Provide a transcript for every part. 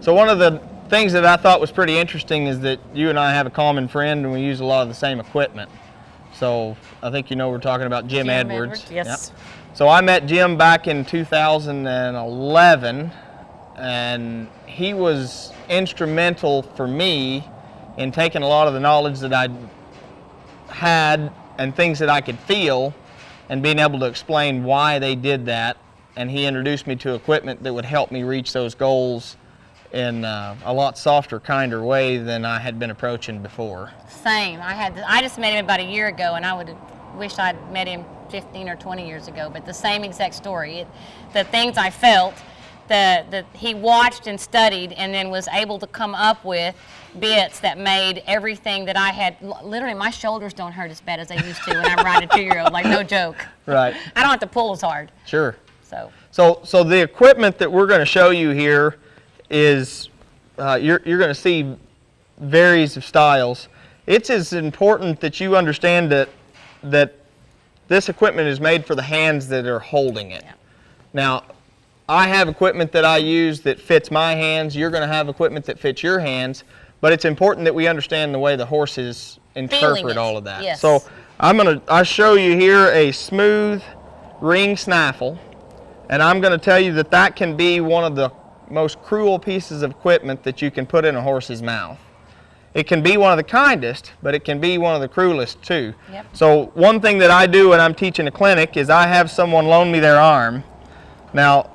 So one of the things that I thought was pretty interesting is that you and I have a common friend and we use a lot of the same equipment. So I think you know we're talking about Jim Edwards. Yes. Yep. So I met Jim back in 2011, and he was instrumental for me in taking a lot of the knowledge that I had and things that I could feel and being able to explain why they did that. And he introduced me to equipment that would help me reach those goals in a lot softer, kinder way than I had been approaching before. Same. I just met him about a year ago, and I would have wished I'd met him 15 or 20 years ago, but the same exact story. The things I felt, that he watched and studied and then was able to come up with bits that made everything that I had, literally my shoulders don't hurt as bad as they used to when I'm riding a 2-year-old, like no joke. Right. I don't have to pull as hard. Sure. So the equipment that we're going to show you here is, you're going to see varies of styles. It's as important that you understand that this equipment is made for the hands that are holding it. Yeah. Now, I have equipment that I use that fits my hands. You're going to have equipment that fits your hands, but it's important that we understand the way the horses interpret all of that. Yes. So I'll show you here a smooth ring snaffle, and I'm going to tell you that that can be one of the most cruel pieces of equipment that you can put in a horse's mouth. It can be one of the kindest, but it can be one of the cruelest too. Yep. So one thing that I do when I'm teaching a clinic is I have someone loan me their arm. Now,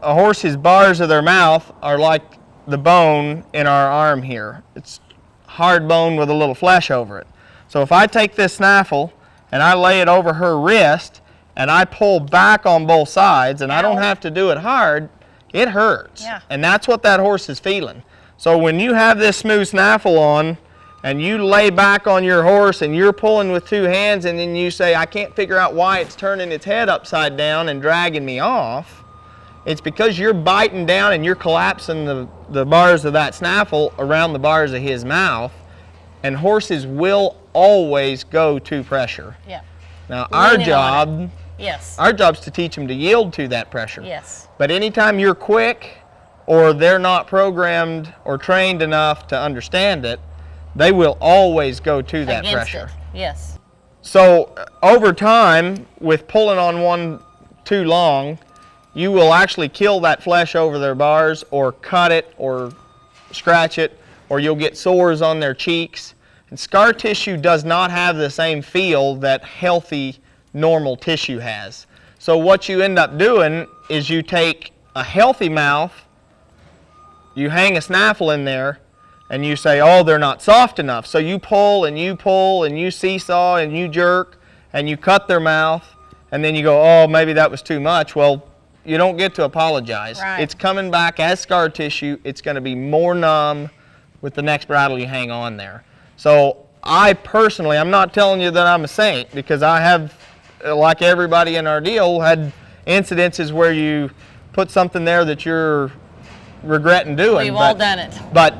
a horse's bars of their mouth are like the bone in our arm here. It's hard bone with a little flesh over it. So if I take this snaffle and I lay it over her wrist and I pull back on both sides, and I don't have to do it hard, it hurts. Yeah. And that's what that horse is feeling. So when you have this smooth snaffle on and you lay back on your horse and you're pulling with two hands and then you say, I can't figure out why it's turning its head upside down and dragging me off, it's because you're biting down and you're collapsing the bars of that snaffle around the bars of his mouth, and horses will always go to pressure. Yeah. Now our job is to teach them to yield to that pressure. Yes. But anytime you're quick or they're not programmed or trained enough to understand it, they will always go to that pressure. Yes. So over time, with pulling on one too long, you will actually kill that flesh over their bars or cut it or scratch it, or you'll get sores on their cheeks. And scar tissue does not have the same feel that healthy, normal tissue has. So what you end up doing is you take a healthy mouth, you hang a snaffle in there, and you say, oh, they're not soft enough. So you pull and you seesaw and you jerk and you cut their mouth, and then you go, oh, maybe that was too much. Well, you don't get to apologize. Right. It's coming back as scar tissue. It's going to be more numb with the next bridle you hang on there. So I personally, I'm not telling you that I'm a saint, because I have, like everybody in our deal, had incidences where you put something there that you're regretting doing. We've all done it. But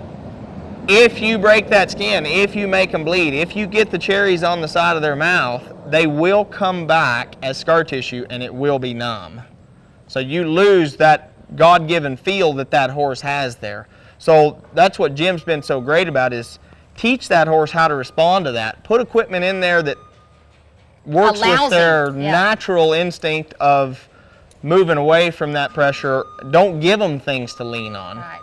if you break that skin, if you make them bleed, if you get the cherries on the side of their mouth, they will come back as scar tissue and it will be numb. So you lose that God-given feel that that horse has there. So that's what Jim's been so great about, is teach that horse how to respond to that. Put equipment in there that works with their natural instinct of moving away from that pressure. Don't give them things to lean on. Right.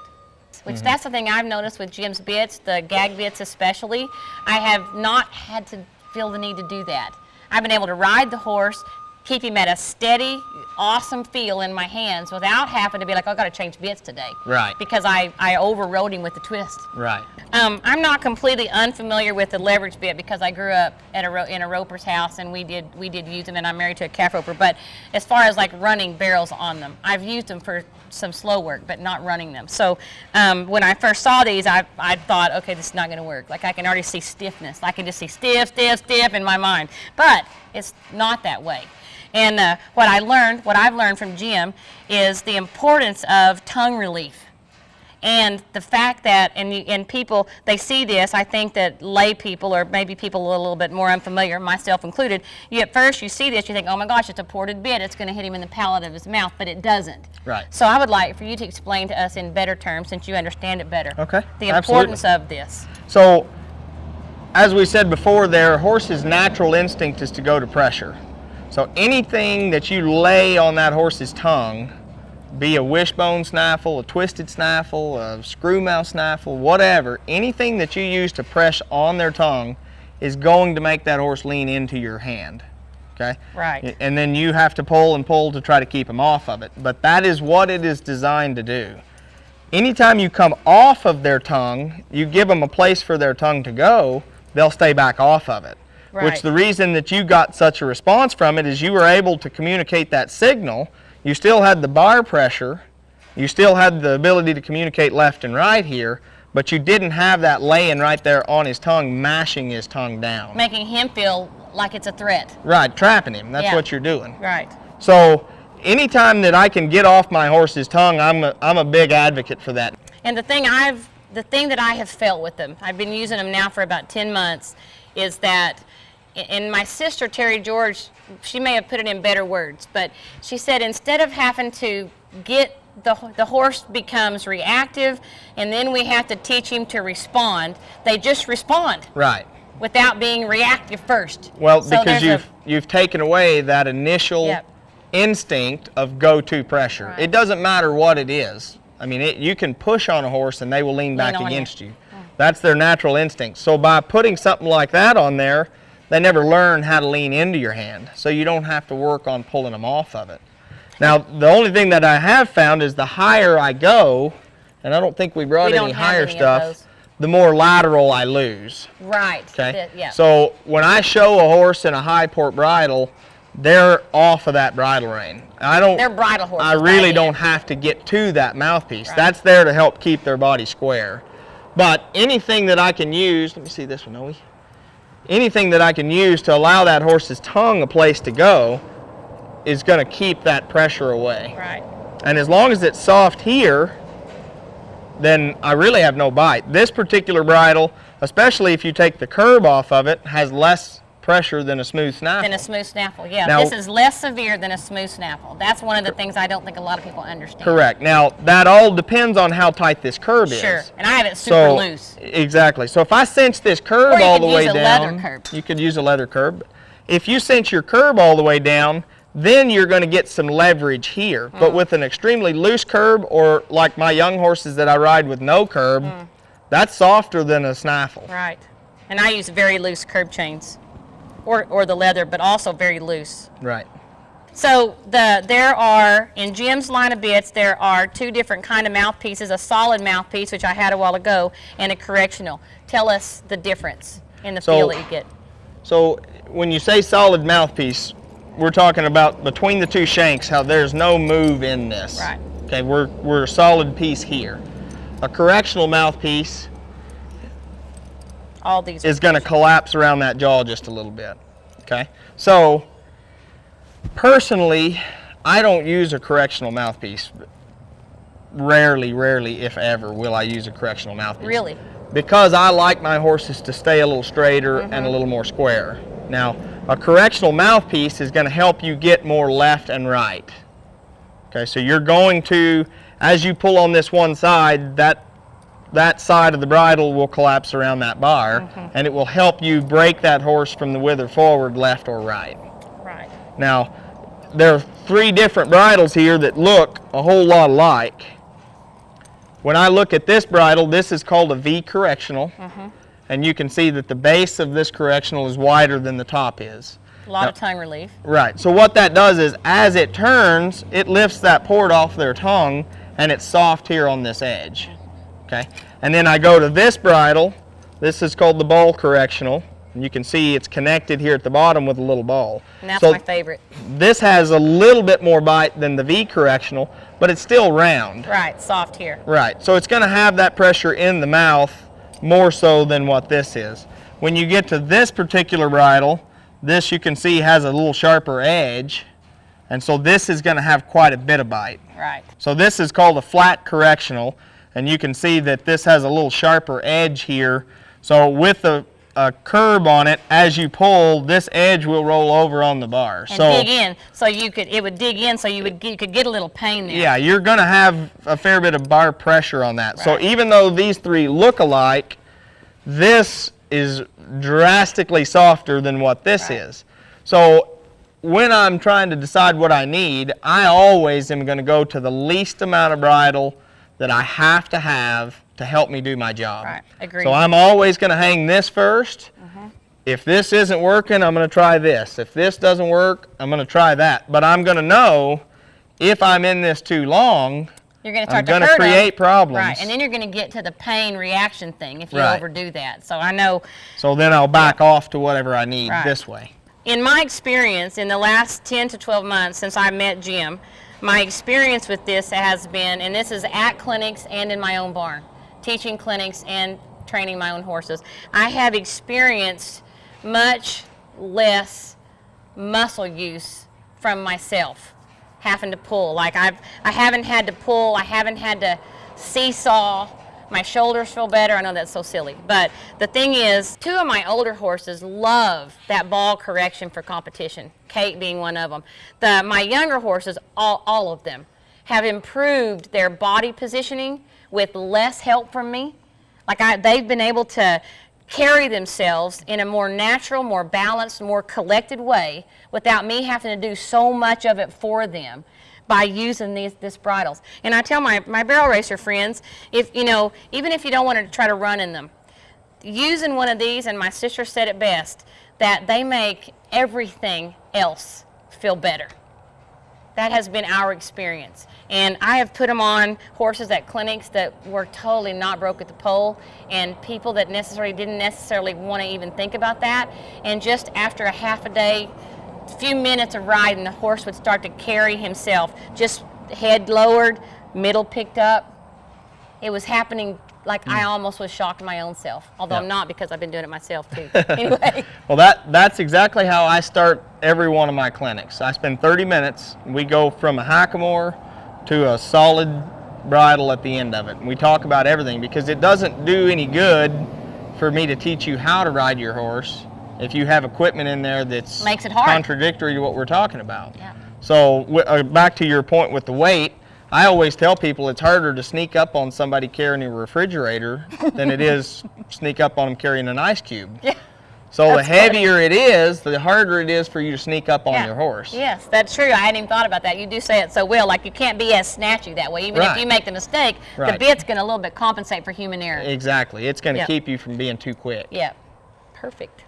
Which that's the thing I've noticed with Jim's bits, the gag bits especially. I have not had to feel the need to do that. I've been able to ride the horse, keep him at a steady, awesome feel in my hands without having to be like, oh, I've got to change bits today. Right. Because I overrode him with the twist. Right. I'm not completely unfamiliar with the leverage bit, because I grew up at in a roper's house, and we did use them, and I'm married to a calf roper. But as far as like running barrels on them, I've used them for some slow work, but not running them. So when I first saw these, I thought, okay, this is not going to work. Like, I can already see stiffness. I can just see stiff in my mind. But it's not that way. And what I've learned from Jim is the importance of tongue relief. And the fact that, and people, they see this, I think that lay people, or maybe people a little bit more unfamiliar, myself included, at first you see this, you think, oh my gosh, it's a ported bit, it's going to hit him in the palate of his mouth, but it doesn't. Right. So I would like for you to explain to us in better terms, since you understand it better, okay. the importance of this. So, as we said before, their horse's natural instinct is to go to pressure. So anything that you lay on that horse's tongue, be a wishbone snaffle, a twisted snaffle, a screw mouth snaffle, whatever, anything that you use to press on their tongue is going to make that horse lean into your hand, okay? Right. And then you have to pull and pull to try to keep them off of it. But that is what it is designed to do. Anytime you come off of their tongue, you give them a place for their tongue to go, they'll stay back off of it. Right. Which the reason that you got such a response from it is you were able to communicate that signal. You still had the bar pressure, you still had the ability to communicate left and right here, but you didn't have that laying right there on his tongue, mashing his tongue down. Making him feel like it's a threat. Right, trapping him, that's what you're doing. Right. So anytime that I can get off my horse's tongue, I'm a big advocate for that. And the thing that I have felt with them, I've been using them now for about 10 months, is that, and my sister, Terry George, she may have put it in better words, but she said instead of having to get the horse becomes reactive and then we have to teach him to respond, they just respond. Right. Without being reactive first. Well, so because you've taken away that initial instinct of go-to pressure. Right. It doesn't matter what it is. I mean, you can push on a horse and they will lean back against you. That's their natural instinct. So by putting something like that on there, they never learn how to lean into your hand. So you don't have to work on pulling them off of it. Now, the only thing that I have found is the higher I go, and I don't think we brought any higher stuff, the more lateral I lose. Right. Okay. So when I show a horse in a high port bridle, they're off of that bridle rein. They're bridle horses. I really don't have to get to that mouthpiece. Right. That's there to help keep their body square. But anything that I can use, let me see this one, Noe. Anything that I can use to allow that horse's tongue a place to go is going to keep that pressure away. Right. And as long as it's soft here, then I really have no bite. This particular bridle, especially if you take the curb off of it, has less pressure than a smooth snaffle. Than a smooth snaffle, yeah. Now, this is less severe than a smooth snaffle. That's one of the things I don't think a lot of people understand. Correct. Now, that all depends on how tight this curb is. Sure, and I have it super loose. Exactly. So if I cinch this curb all the way down, leather curb. You could use a leather curb. If you cinch your curb all the way down, then you're going to get some leverage here. But with an extremely loose curb, or like my young horses that I ride with no curb, that's softer than a snaffle. Right. And I use very loose curb chains. Or the leather, but also very loose. Right. So there are, in Jim's line of bits, there are two different kind of mouthpieces, a solid mouthpiece, which I had a while ago, and a correctional. Tell us the difference in the feel that you get. So when you say solid mouthpiece, we're talking about between the two shanks, how there's no move in this. Right. Okay, we're a solid piece here. A correctional mouthpiece all these is going to collapse around that jaw just a little bit. Okay, so personally, I don't use a correctional mouthpiece. Rarely, if ever, will I use a correctional mouthpiece. Really? Because I like my horses to stay a little straighter and a little more square. Now, a correctional mouthpiece is going to help you get more left and right. Okay, so you're going to, as you pull on this one side, that side of the bridle will collapse around that bar, and it will help you break that horse from the wither forward, left or right. Right. Now, there are three different bridles here that look a whole lot alike. When I look at this bridle, this is called a V correctional, and you can see that the base of this correctional is wider than the top is. A lot of tongue relief. Right. So what that does is, as it turns, it lifts that port off their tongue, and it's soft here on this edge. Okay. And then I go to this bridle. This is called the ball correctional. And you can see it's connected here at the bottom with a little ball. And that's my favorite. This has a little bit more bite than the V correctional, but it's still round. Right, soft here. Right. So it's going to have that pressure in the mouth more so than what this is. When you get to this particular bridle, this you can see has a little sharper edge. And so this is going to have quite a bit of bite. Right. So this is called a flat correctional. And you can see that this has a little sharper edge here. So with a curb on it, as you pull, this edge will roll over on the bar. And dig in, so it would dig in, so you could get a little pain there. Yeah, you're going to have a fair bit of bar pressure on that. Right. So even though these three look alike, this is drastically softer than what this is. So when I'm trying to decide what I need, I always am going to go to the least amount of bridle that I have to help me do my job. Right, agreed. So I'm always going to hang this first. If this isn't working, I'm going to try this. If this doesn't work, I'm going to try that. But I'm going to know if I'm in this too long, you're going to start I'm to going to create problems. Right, and then you're going to get to the pain reaction thing if you Right. overdo that. So I know. So then I'll back off to whatever I need this way. In my experience, in the last 10 to 12 months since I met Jim, my experience with this has been, and this is at clinics and in my own barn, teaching clinics and training my own horses, I have experienced much less muscle use from myself, having to pull. Like I haven't had to pull, I haven't had to seesaw. My shoulders feel better. I know that's so silly, but the thing is, 2 of my older horses love that ball correction for competition, Kate being one of them. My younger horses, all of them, have improved their body positioning with less help from me. Like they've been able to carry themselves in a more natural, more balanced, more collected way without me having to do so much of it for them by using this bridles. And I tell my barrel racer friends, even if you don't want to try to run in them, using one of these, and my sister said it best, that they make everything else feel better. That has been our experience. And I have put them on horses at clinics that were totally not broke at the pole, and people that didn't necessarily want to even think about that. And just after a half a day, few minutes of riding, the horse would start to carry himself, just head lowered, middle picked up. It was happening like I almost was shocked my own self, although I'm not, because I've been doing it myself too. Anyway. Well, that's exactly how I start every one of my clinics. I spend 30 minutes. We go from a hackamore to a solid bridle at the end of it. And we talk about everything, because it doesn't do any good for me to teach you how to ride your horse if you have equipment in there that's makes it hard, contradictory to what we're talking about. Yeah. So back to your point with the weight, I always tell people it's harder to sneak up on somebody carrying a refrigerator than it is sneak up on them carrying an ice cube. Yeah. So the heavier it is, the harder it is for you to sneak up on your horse. Yes, that's true. I hadn't even thought about that. You do say it so well. Like, you can't be as snatchy that way. Even if you make the mistake, the bit's going to a little bit compensate for human error. Exactly. It's going to keep you from being too quick. Yeah. Perfect.